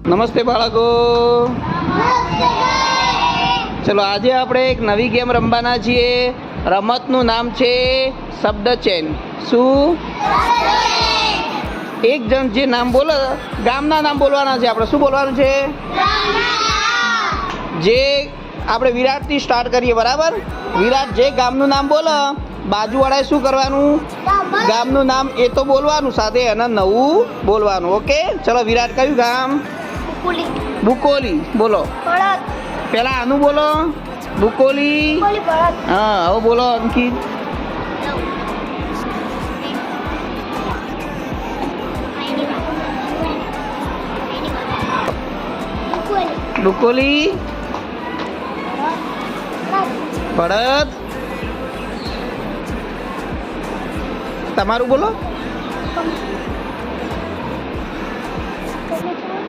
નમસ્તે બાળકો. ચલો આજે આપણે એક નવી ગેમ રમવાના છીએ. રમતનું નામ છે શબ્દ ચેન. શું? એક જણ જે નામ બોલે ગામના નામ બોલવાના છે. આપણે શું બોલવાનું છે? જે આપણે વિરાટથી સ્ટાર્ટ કરીએ, બરાબર? વિરાટ જે ગામનું નામ બોલે બાજુવાળાએ શું કરવાનું? ગામનું નામ એ તો બોલવાનું, સાથે એને નવું બોલવાનું. ઓકે, ચલો. વિરાટ કયું ગામ? બુકોલી. બોલો પેલા આનું બોલો. બુકોલી. હા, હવે બોલો અંકિત. બુકોલી. ભરત. તમારું બોલો.